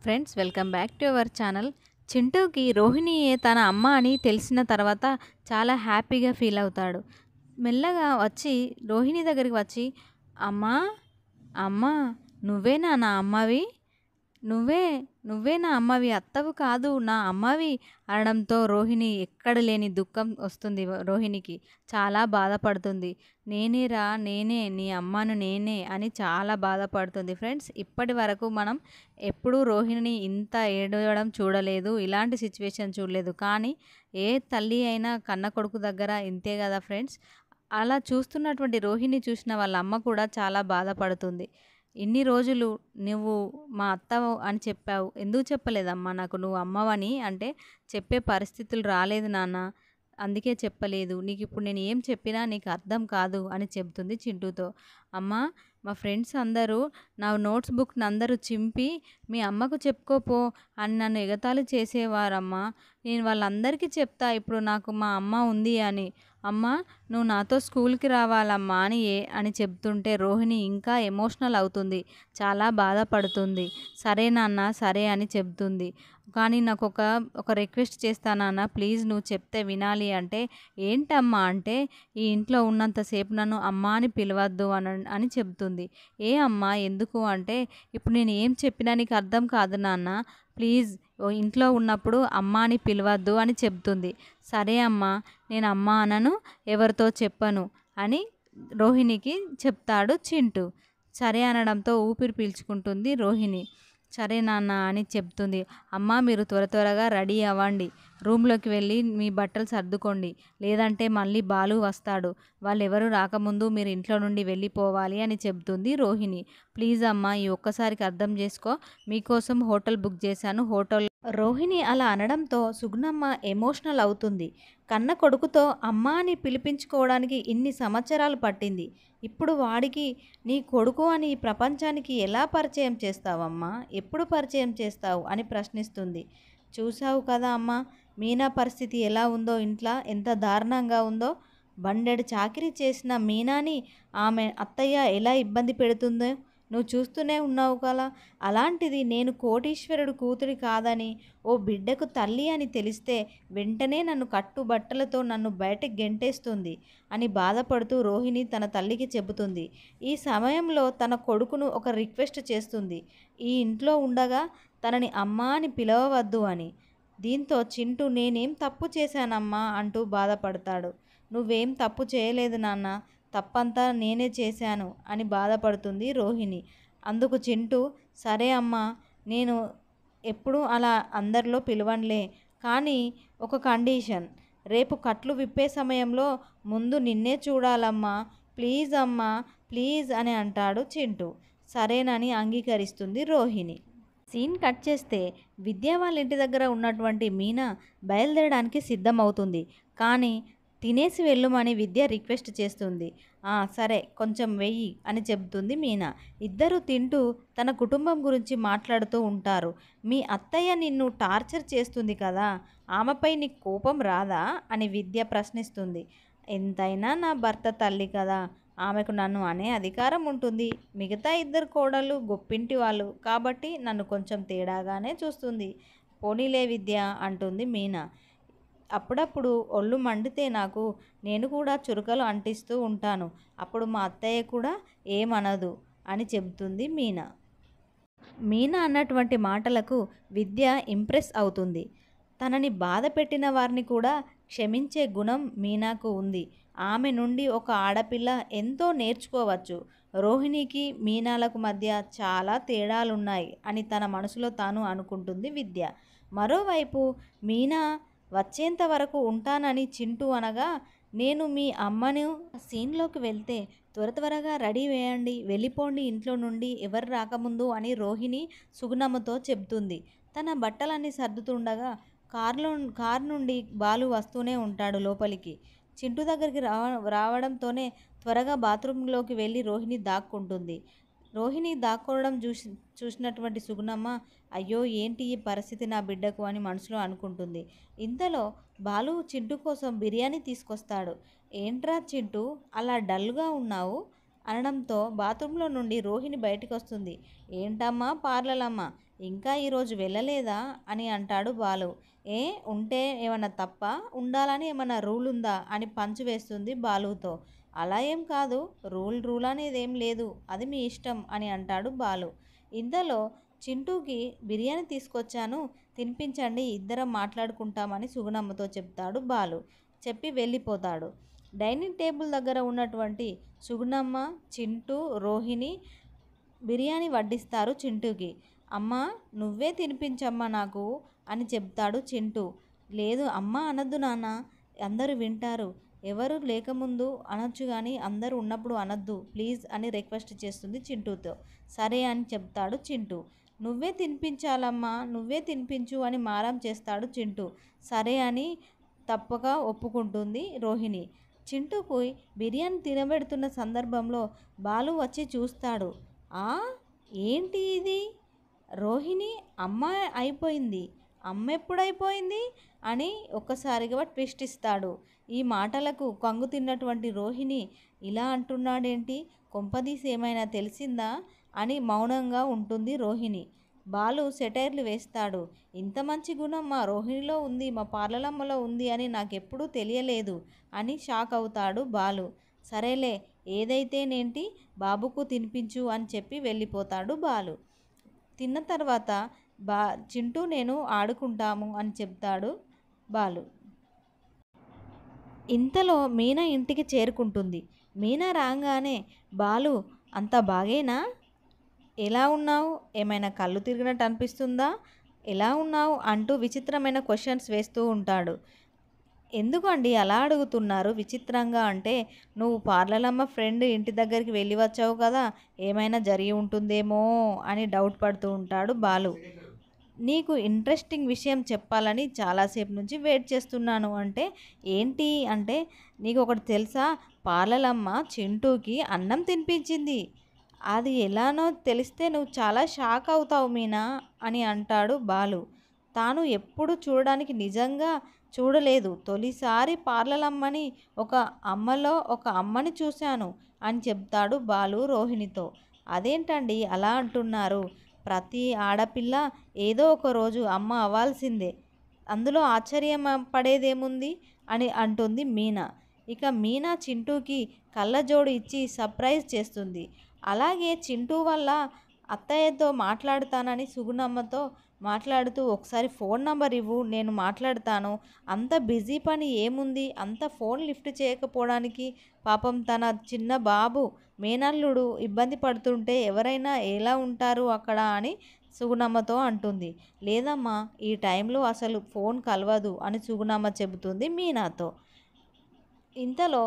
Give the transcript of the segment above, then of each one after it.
Friends, welcome back to our channel. చింటూకి రోహిణియే తన అమ్మ అని తెలిసిన తర్వాత చాలా హ్యాపీగా ఫీల్ అవుతాడు. మెల్లగా వచ్చి రోహిణి దగ్గరికి వచ్చి, అమ్మా అమ్మా, నువ్వేనా నా అమ్మవి? నువ్వే నువ్వే నా అమ్మవి, అత్తవు కాదు నా అమ్మవి అనడంతో రోహిణి ఎక్కడ లేని దుఃఖం వస్తుంది. రోహిణికి చాలా బాధపడుతుంది. నేనేరా, నేనే నీ అమ్మను, నేనే అని చాలా బాధపడుతుంది. ఫ్రెండ్స్, ఇప్పటి వరకు మనం ఎప్పుడూ రోహిణిని ఇంత ఏడవడం చూడలేదు, ఇలాంటి సిచ్యువేషన్ చూడలేదు. కానీ ఏ తల్లి అయినా కన్న కొడుకు దగ్గర ఇంతే కదా ఫ్రెండ్స్. అలా చూస్తున్నటువంటి రోహిణి చూసిన వాళ్ళ అమ్మ కూడా చాలా బాధపడుతుంది. ఇన్ని రోజులు నువ్వు మా అత్తవు అని చెప్పావు, ఎందుకు చెప్పలేదమ్మా నాకు నువ్వు అమ్మవని అంటే? చెప్పే పరిస్థితులు రాలేదు నాన్న, అందుకే చెప్పలేదు. నీకు ఇప్పుడు నేను ఏం చెప్పినా నీకు అర్థం కాదు అని చెబుతుంది చింటూతో. అమ్మ, మా ఫ్రెండ్స్ అందరూ నా నోట్స్ బుక్ని అందరూ చింపి మీ అమ్మకు చెప్పుకోపో అని నన్ను ఎగతాళి చేసేవారమ్మా. నేను వాళ్ళందరికీ చెప్తా ఇప్పుడు నాకు మా అమ్మ ఉంది అని. అమ్మ, నువ్వు నాతో స్కూల్కి రావాలమ్మా అని చెప్తుంటే రోహిణి ఇంకా ఎమోషనల్ అవుతుంది, చాలా బాధపడుతుంది. సరే నాన్న, సరే అని చెప్తుంది. కానీ నాకు ఒక రిక్వెస్ట్ చేస్తా నాన్న, ప్లీజ్ నువ్వు చెప్తే వినాలి అంటే. ఏంటమ్మా అంటే, ఈ ఇంట్లో ఉన్నంతసేపు నన్ను అమ్మ అని పిలవద్దు అని చెప్తుంది. ఏ అమ్మ, ఎందుకు అంటే, ఇప్పుడు నేను ఏం చెప్పినా నీకు అర్థం కాదు నాన్న, ప్లీజ్ ఇంట్లో ఉన్నప్పుడు అమ్మ అని పిలవద్దు అని చెప్తుంది. సరే అమ్మ, నేను అమ్మ అనను, ఎవరితో చెప్పను అని రోహిణికి చెప్తాడు చింటూ. సరే అనడంతో ఊపిరి పీల్చుకుంటుంది రోహిణి. సరే నాన్న అని చెప్తుంది. అమ్మ, మీరు త్వరగా రెడీ అవ్వండి, రూమ్లోకి వెళ్ళి మీ బట్టలు సర్దుకోండి, లేదంటే మళ్ళీ బాలు వస్తాడు, వాళ్ళెవరూ రాకముందు మీరు ఇంట్లో నుండి వెళ్ళిపోవాలి అని చెప్తుంది రోహిణి. ప్లీజ్ అమ్మ, ఈ ఒక్కసారికి అర్థం చేసుకో, మీకోసం హోటల్ బుక్ చేశాను, హోటల్. రోహిణి అలా అనడంతో సుగుణమ్మ ఎమోషనల్ అవుతుంది. కన్న కొడుకుతో అమ్మ అని పిలిపించుకోవడానికి ఇన్ని సంవత్సరాలు పట్టింది, ఇప్పుడు వాడికి నీ కొడుకు అని ఈ ప్రపంచానికి ఎలా పరిచయం చేస్తావమ్మా, ఎప్పుడు పరిచయం చేస్తావు అని ప్రశ్నిస్తుంది. చూసావు కదా అమ్మ, మీనా పరిస్థితి ఎలా ఉందో, ఇంట్లో ఎంత దారుణంగా ఉందో. బండెడు చాకిరీ చేసిన మీనాని ఆమె అత్తయ్య ఎలా ఇబ్బంది పెడుతుందో నువ్వు చూస్తూనే ఉన్నావు కదా. అలాంటిది నేను కోటీశ్వరుడు కూతురి కాదని, ఓ బిడ్డకు తల్లి అని తెలిస్తే వెంటనే నన్ను కట్టుబట్టలతో నన్ను బయటకు గెంటేస్తుంది అని బాధపడుతూ రోహిణి తన తల్లికి చెబుతుంది. ఈ సమయంలో తన కొడుకును ఒక రిక్వెస్ట్ చేస్తుంది, ఈ ఇంట్లో ఉండగా తనని అమ్మ అని పిలవవద్దు అని. దీంతో చింటూ నేనేం తప్పు చేశానమ్మా అంటూ బాధపడతాడు. నువ్వేం తప్పు చేయలేదు నాన్న, తప్పంతా నేనే చేశాను అని బాధపడుతుంది రోహిణి. అందుకు చింటూ, సరే అమ్మా, నేను ఎప్పుడూ అలా అందరిలో పిలవనులే, కానీ ఒక కండిషన్, రేపు కట్లు విప్పే సమయంలో ముందు నిన్నే చూడాలమ్మా, ప్లీజ్ అమ్మా, ప్లీజ్ అని అంటాడు చింటూ. సరేనని అంగీకరిస్తుంది రోహిణి. సీన్ కట్ చేస్తే విద్య వాళ్ళ ఇంటి దగ్గర ఉన్నటువంటి మీనా బయలుదేరడానికి సిద్ధమవుతుంది. కానీ తినేసి వెళ్ళుమని విద్య రిక్వెస్ట్ చేస్తుంది. సరే కొంచెం వెయ్యి అని చెబుతుంది మీనా. ఇద్దరు తింటూ తన కుటుంబం గురించి మాట్లాడుతూ ఉంటారు. మీ అత్తయ్య నిన్ను టార్చర్ చేస్తుంది కదా, ఆమెపై నీకు కోపం రాదా అని విద్య ప్రశ్నిస్తుంది. ఎంతైనా నా భర్త తల్లి కదా, ఆమెకు నన్ను అనే అధికారం ఉంటుంది. మిగతా ఇద్దరు కోడళ్ళు గొప్పింటి వాళ్ళు కాబట్టి నన్ను కొంచెం తేడాగానే చూస్తుంది. పోనీలే విద్య అంటుంది మీనా. అప్పుడప్పుడు ఒళ్ళు మండితే నేను కూడా చురకలు అంటిస్తూ ఉంటాను, అప్పుడు మా అత్తయ్య కూడా ఏమనదు అని చెబుతుంది మీనా. మీనా అన్నటువంటి మాటలకు విద్య ఇంప్రెస్ అవుతుంది. తనని బాధ పెట్టిన వారిని కూడా క్షమించే గుణం మీనాకు ఉంది. ఆమె నుండి ఒక ఆడపిల్ల ఎంతో నేర్చుకోవచ్చు. రోహిణికి మీనాలకు మధ్య చాలా తేడాలున్నాయి అని తన మనసులో తాను అనుకుంటుంది విద్య. మరోవైపు మీనా వచ్చేంత వరకు ఉంటానని చింటూ అనగా, నేను మీ అమ్మను. సీన్లోకి వెళ్తే త్వరగా రెడీ వేయండి, వెళ్ళిపోండి ఇంట్లో నుండి ఎవరు రాకముందు అని రోహిణి సుగుణమ్మతో చెబుతుంది. తన బట్టలన్నీ సర్దుతుండగా కారు నుండి బాలు వస్తూనే ఉంటాడు లోపలికి. చింటూ దగ్గరికి రావడంతోనే త్వరగా బాత్రూంలోకి వెళ్ళి రోహిణి దాక్కుంటుంది. రోహిణి దాక్కోవడం చూసినటువంటి సుగుణమ్మ, అయ్యో ఏంటి ఈ పరిస్థితి నా బిడ్డకు అని మనసులో అనుకుంటుంది. ఇంతలో బాలు చింటూ కోసం బిర్యానీ తీసుకొస్తాడు. ఏంట్రా చింటూ అలా డల్గా ఉన్నావు అనడంతో బాత్రూంలో నుండి రోహిణి బయటికి వస్తుంది. ఏంటమ్మా పార్లలమ్మ, ఇంకా ఈరోజు వెళ్ళలేదా అని అంటాడు బాలు. ఏ ఉంటే ఏమన్నా తప్ప, ఉండాలని ఏమన్నా రూల్ ఉందా అని పంచు వేస్తుంది బాలుతో. అలా ఏం కాదు, రూల్ అనేది ఏం లేదు, అది మీ ఇష్టం అని అంటాడు బాలు. ఇంతలో చింటూకి బిర్యానీ తీసుకొచ్చాను, తినిపించండి, ఇద్దరం మాట్లాడుకుంటామని సుగుణమ్మతో చెప్తాడు బాలు. చెప్పి వెళ్ళిపోతాడు. డైనింగ్ టేబుల్ దగ్గర ఉన్నటువంటి సుగుణమ్మ, చింటూ, రోహిణి బిర్యానీ వడ్డిస్తారు చింటూకి. అమ్మ నువ్వే తినిపించమ్మా నాకు అని చెప్తాడు చింటూ. లేదు అమ్మ అనద్దు నాన్న, అందరూ వింటారు, ఎవరు లేకముందు అనొచ్చు కానీ అందరూ ఉన్నప్పుడు అనద్దు ప్లీజ్ అని రిక్వెస్ట్ చేస్తుంది చింటూతో. సరే అని చెప్తాడు చింటూ. నువ్వే తినిపించాలమ్మా, నువ్వే తినిపించు అని మారం చేస్తాడు చింటూ. సరే అని తప్పక ఒప్పుకుంటుంది రోహిణి. చింటూకు బిర్యానీ తినబెడుతున్న సందర్భంలో బాలు వచ్చి చూస్తాడు. ఆ ఏంటి ఇది, రోహిణి అమ్మ అయిపోయింది, అమ్మ ఎప్పుడైపోయింది అని ఒక్కసారిగా ట్విస్ట్ ఇస్తాడు. ఈ మాటలకు కంగు తిన్నటువంటి రోహిణి ఇలా అంటున్నాడేంటి, కొంపదీసి ఏమైనా తెలిసిందా అని మౌనంగా ఉంటుంది రోహిణి. బాలు సెటైర్లు వేస్తాడు. ఇంత మంచి గుణం మా రోహిణిలో ఉంది, మా పార్లలమ్మలో ఉంది అని నాకెప్పుడూ తెలియలేదు అని షాక్ అవుతాడు బాలు. సరేలే ఏదైతేనేంటి, బాబుకు తినిపించు అని చెప్పి వెళ్ళిపోతాడు బాలు. తిన్న తర్వాత చింటూ నేను ఆడుకుంటాము అని చెప్తాడు బాలు. ఇంతలో మీనా ఇంటికి చేరుకుంటుంది. మీనా రాగానే బాలు అంత బాగేనా, ఎలా ఉన్నావు, ఏమైనా కళ్ళు తిరిగినట్టు అనిపిస్తుందా, ఎలా ఉన్నావు అంటూ విచిత్రమైన క్వశ్చన్స్ వేస్తూ ఉంటాడు. ఎందుకండి అలా అడుగుతున్నారు విచిత్రంగా అంటే, నువ్వు పార్లలమ్మ ఫ్రెండ్ ఇంటి దగ్గరికి వెళ్ళి వచ్చావు కదా, ఏమైనా జరిగి ఉంటుందేమో అని డౌట్ పడుతూ ఉంటాడు బాలు. నీకు ఇంట్రెస్టింగ్ విషయం చెప్పాలని చాలాసేపు నుంచి వెయిట్ చేస్తున్నాను అంటే, ఏంటి అంటే, నీకు ఒకటి తెలుసా, పార్లలమ్మ చింటూకి అన్నం తినిపించింది, అది ఎలానో తెలిస్తే నువ్వు చాలా షాక్ అవుతావు మీనా అని అంటాడు బాలు. తాను ఎప్పుడు చూడడానికి నిజంగా చూడలేదు, తొలిసారి పార్లలమ్మని ఒక అమ్మలో ఒక అమ్మని చూశాను అని చెప్తాడు బాలు రోహిణితో. అదేంటండి అలా అంటున్నారు, ప్రతి ఆడపిల్ల ఏదో ఒక రోజు అమ్మ అవ్వాల్సిందే, అందులో ఆశ్చర్యం పడేదేముంది అని అంటుంది మీనా. ఇక మీనా చింటూకి కళ్ళజోడు ఇచ్చి సర్ప్రైజ్ చేస్తుంది. అలాగే చింటూ వల్ల అత్తయ్యతో మాట్లాడుతానని సుగుణమ్మతో మాట్లాడుతూ, ఒకసారి ఫోన్ నంబర్ ఇవ్వు నేను మాట్లాడతాను, అంత బిజీ పని ఏముంది, అంత ఫోన్ లిఫ్ట్ చేయకపోవడానికి, పాపం తన చిన్న బాబు మేనల్లుడు ఇబ్బంది పడుతుంటే ఎవరైనా ఎలా ఉంటారు అక్కడ అని సుగుణమ్మతో అంటుంది. లేదమ్మా ఈ టైంలో అసలు ఫోన్ కలవదు అని సుగుణమ్మ చెబుతుంది మీనాతో. ఇంతలో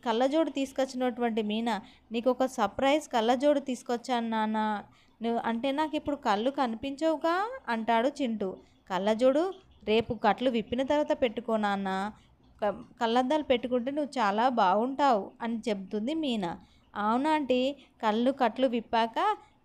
కళ్ళజోడు తీసుకొచ్చినటువంటి మీనా, నీకు ఒక సర్ప్రైజ్ కళ్ళజోడు తీసుకొచ్చాను నాన్న, నువ్వు అంటే నాకు ఇప్పుడు కళ్ళు కనిపించవుగా అంటాడు చింటూ. కళ్ళజోడు రేపు కట్లు విప్పిన తర్వాత పెట్టుకో నాన్న, కళ్ళద్దాలు పెట్టుకుంటే నువ్వు చాలా బాగుంటావు అని చెబుతుంది మీనా. అవునాంటీ, కట్లు విప్పాక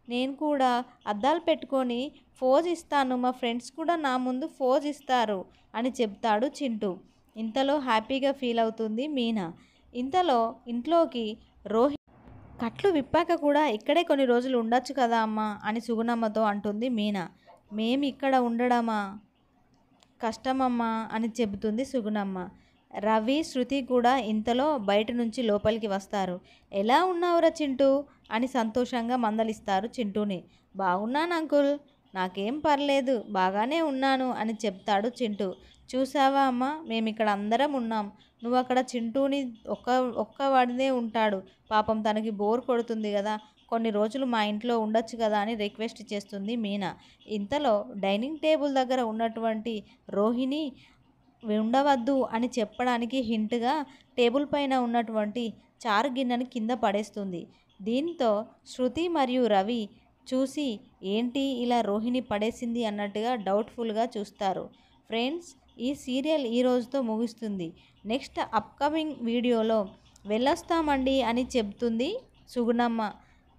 నేను కూడా అద్దాలు పెట్టుకొని ఫోజ్ ఇస్తాను, మా ఫ్రెండ్స్ కూడా నా ముందు ఫోజ్ ఇస్తారు అని చెప్తాడు చింటూ. ఇంతలో హ్యాపీగా ఫీల్ అవుతుంది మీనా. ఇంతలో ఇంట్లోకి రోహిణి, కట్లు విప్పాక కూడా ఇక్కడే కొన్ని రోజులు ఉండొచ్చు కదా అమ్మా అని సుగుణమ్మతో అంటుంది మీనా. మేము ఇక్కడ ఉండడమా, కష్టమమ్మా అని చెబుతుంది సుగుణమ్మ. రవి, శృతి కూడా ఇంతలో బయట నుంచి లోపలికి వస్తారు. ఎలా ఉన్నావురా చింటూ అని సంతోషంగా మందలిస్తారు చింటూని. బాగున్నాను అంకుల్, నాకేం పర్లేదు, బాగానే ఉన్నాను అని చెప్తాడు చింటూ. చూసావా అమ్మ, మేమిక్కడ అందరం ఉన్నాం, నువ్వు అక్కడ చింటూని ఒక్కవాడినే ఉంటాడు, పాపం తనకి బోర్ కొడుతుంది కదా, కొన్ని రోజులు మా ఇంట్లో ఉండొచ్చు కదా అని రిక్వెస్ట్ చేస్తుంది మీనా. ఇంతలో డైనింగ్ టేబుల్ దగ్గర ఉన్నటువంటి రోహిణి ఉండవద్దు అని చెప్పడానికి హింట్గా టేబుల్ పైన ఉన్నటువంటి చారు గిన్నెని కింద పడేస్తుంది. దీంతో శృతి మరియు రవి చూసి ఏంటి ఇలా రోహిణి పడేసింది అన్నట్టుగా డౌట్ఫుల్గా చూస్తారు. ఫ్రెండ్స్, ఈ సీరియల్ ఈ రోజుతో ముగుస్తుంది. నెక్స్ట్ అప్కమింగ్ వీడియోలో వెళ్ళొస్తామండి అని చెప్తుంది సుగుణమ్మ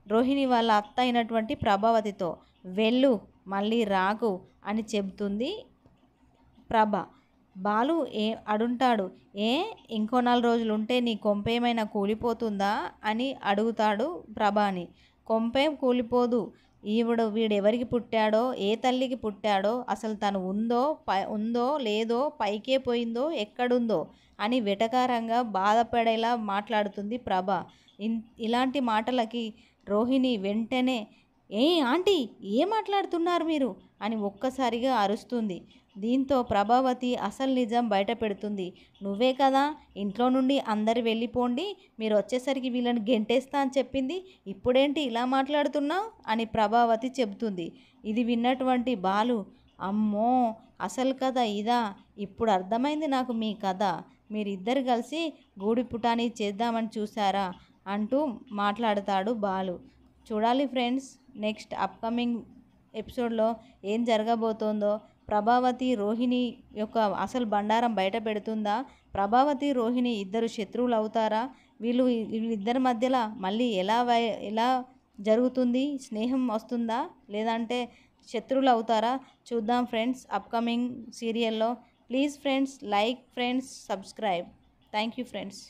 రోహిణి వాళ్ళ అత్త అయినటువంటి ప్రభావతితో. వెళ్ళు, మళ్ళీ రాకు అని చెబుతుంది ప్రభ. బాలు అడుంటాడు. ఏ ఇంకో 4 రోజులు ఉంటే నీ కొంపేమైనా కూలిపోతుందా అని అడుగుతాడు ప్రభాని. కొంపేం కూలిపోదు. వీడెవరికి పుట్టాడో, ఏ తల్లికి పుట్టాడో, అసలు తను ఉందో లేదో, పైకే పోయిందో, ఎక్కడుందో అని వెటకారంగా బాధపడేలా మాట్లాడుతుంది ప్రభ. ఇలాంటి మాటలకి రోహిణి వెంటనే ఆంటీ ఏం మాట్లాడుతున్నారు మీరు అని ఒక్కసారిగా అరుస్తుంది. దీంతో ప్రభావతి అసలు నిజం బయట పెడుతుంది. నువ్వే కదా ఇంట్లో నుండి అందరు వెళ్ళిపోండి, మీరు వచ్చేసరికి వీళ్ళని గెంటేస్తా అని చెప్పింది, ఇప్పుడేంటి ఇలా మాట్లాడుతున్నావు అని ప్రభావతి చెబుతుంది. ఇది విన్నటువంటి బాలు, అమ్మో అసలు కథ ఇదా, ఇప్పుడు అర్థమైంది నాకు మీ కథ, మీరిద్దరు కలిసి గూడి పుటాని చేద్దామని చూసారా అంటూ మాట్లాడతాడు బాలు. చూడాలి ఫ్రెండ్స్, నెక్స్ట్ అప్కమింగ్ ఎపిసోడ్లో ఏం జరగబోతోందో. ప్రభావతి రోహిణి యొక్క అసలు బండారం బయట పెడుతుందా? ప్రభావతి రోహిణి ఇద్దరు శత్రువులు అవుతారా? వీళ్ళిద్దరి మధ్యలో మళ్ళీ ఎలా జరుగుతుంది? స్నేహం వస్తుందా లేదంటే శత్రువులు అవుతారా? చూద్దాం ఫ్రెండ్స్ అప్కమింగ్ సీరియల్లో. Please friends, like friends, subscribe. Thank you friends.